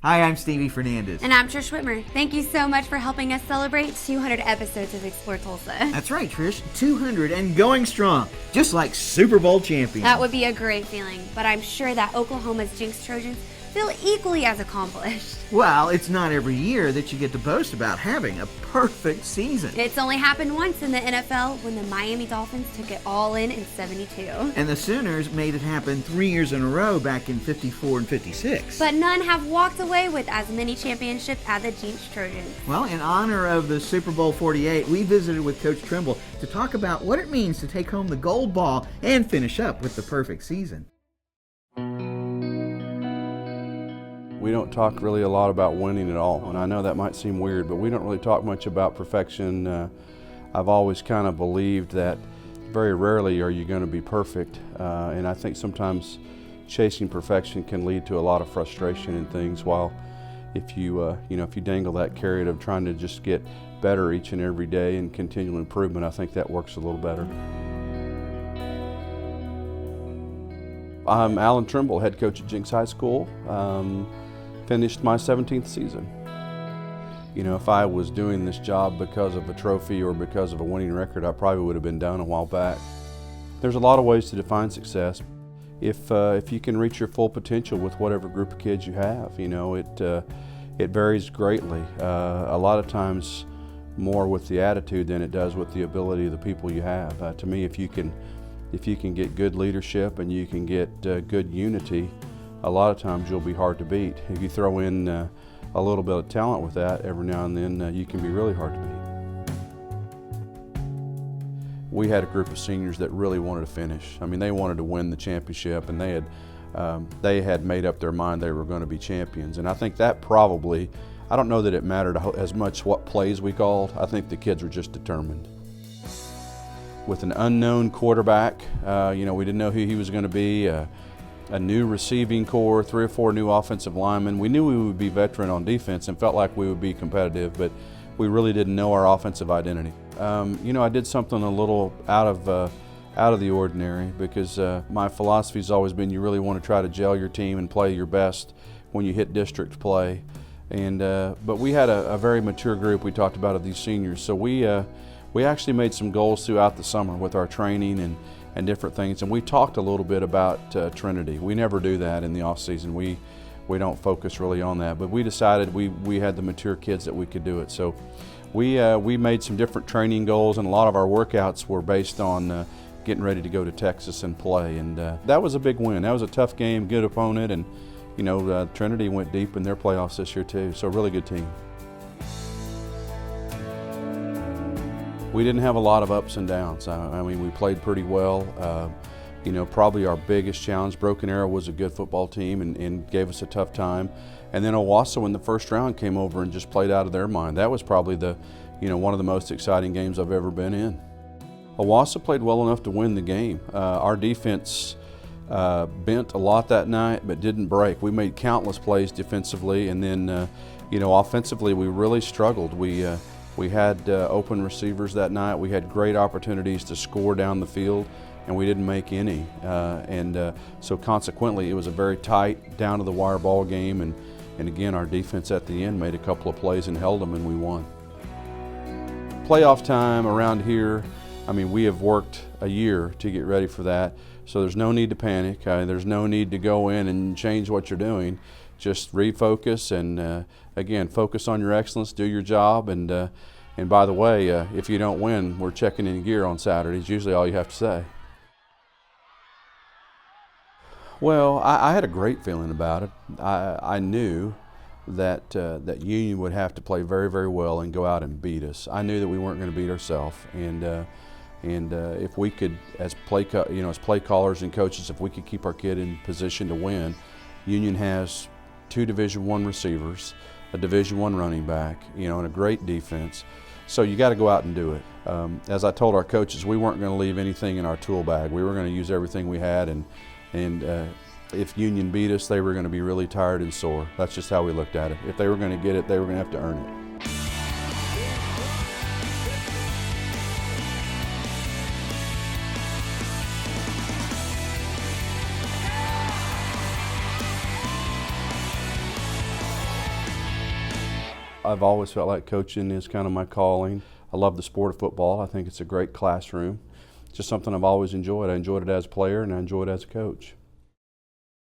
Hi, I'm Stevie Fernandez. And I'm Trish Whitmer. Thank you so much for helping us celebrate 200 episodes of Explore Tulsa. That's right, Trish. 200 and going strong, just like Super Bowl champions. That would be a great feeling, but I'm sure that Oklahoma's Jinx Trojans feel equally as accomplished. Well, it's not every year that you get to boast about having a perfect season. It's only happened once in the NFL when the Miami Dolphins took it all in 72. And the Sooners made it happen 3 years in a row back in 54 and 56. But none have walked away with as many championships as the Jinx Trojans. Well, in honor of the Super Bowl 48, we visited with Coach Trimble to talk about what it means to take home the gold ball and finish up with the perfect season. We don't talk really a lot about winning at all, and I know that might seem weird, but we don't really talk much about perfection. I've always kind of believed that very rarely are you going to be perfect, and I think sometimes chasing perfection can lead to a lot of frustration in things, while if you dangle that carrot of trying to just get better each and every day and continual improvement, I think that works a little better. I'm Alan Trimble, head coach at Jinx High School. Finished my 17th season. You know, if I was doing this job because of a trophy or because of a winning record, I probably would have been done a while back. There's a lot of ways to define success. If you can reach your full potential with whatever group of kids you have, you know, it varies greatly. A lot of times more with the attitude than it does with the ability of the people you have. To me, if you can get good leadership and you can get good unity, a lot of times you'll be hard to beat. If you throw in a little bit of talent with that every now and then, you can be really hard to beat. We had a group of seniors that really wanted to finish. I mean, they wanted to win the championship, and they had made up their mind they were going to be champions. And I think that probably, I don't know that it mattered as much what plays we called. I think the kids were just determined. With an unknown quarterback, we didn't know who he was going to be. A new receiving core, 3 or 4 new offensive linemen. We knew we would be veteran on defense and felt like we would be competitive, but we really didn't know our offensive identity. I did something a little out of the ordinary, because my philosophy has always been you really want to try to gel your team and play your best when you hit district play. But we had a very mature group we talked about of these seniors, so we actually made some goals throughout the summer with our training and different things, and we talked a little bit about Trinity. We never do that in the off season. We don't focus really on that, but we decided we had the mature kids that we could do it. So we made some different training goals, and a lot of our workouts were based on getting ready to go to Texas and play, and that was a big win. That was a tough game, good opponent, and Trinity went deep in their playoffs this year too, so a really good team. We didn't have a lot of ups and downs. I mean, we played pretty well. Probably our biggest challenge, Broken Arrow was a good football team and gave us a tough time. And then Owasso in the first round came over and just played out of their mind. That was probably one of the most exciting games I've ever been in. Owasso played well enough to win the game. Our defense bent a lot that night, but didn't break. We made countless plays defensively, and then, offensively we really struggled. We had open receivers that night. We had great opportunities to score down the field, and we didn't make any. So consequently, it was a very tight, down-to-the-wire ball game. And again, our defense at the end made a couple of plays and held them, and we won. Playoff time around here, I mean, we have worked a year to get ready for that. So there's no need to panic. There's no need to go in and change what you're doing. Just refocus and, again, focus on your excellence, do your job, and by the way, if you don't win, we're checking in gear on Saturdays, usually all you have to say. Well, I had a great feeling about it. I knew that Union would have to play very, very well and go out and beat us. I knew that we weren't going to beat ourselves, and if we could, as play callers and coaches, if we could keep our kid in position to win. Union has 2 Division I receivers, a Division I running back, and a great defense. So you got to go out and do it. As I told our coaches, we weren't going to leave anything in our tool bag. We were going to use everything we had, and if Union beat us, they were going to be really tired and sore. That's just how we looked at it. If they were going to get it, they were going to have to earn it. I've always felt like coaching is kind of my calling. I love the sport of football. I think it's a great classroom. It's just something I've always enjoyed. I enjoyed it as a player and I enjoyed it as a coach.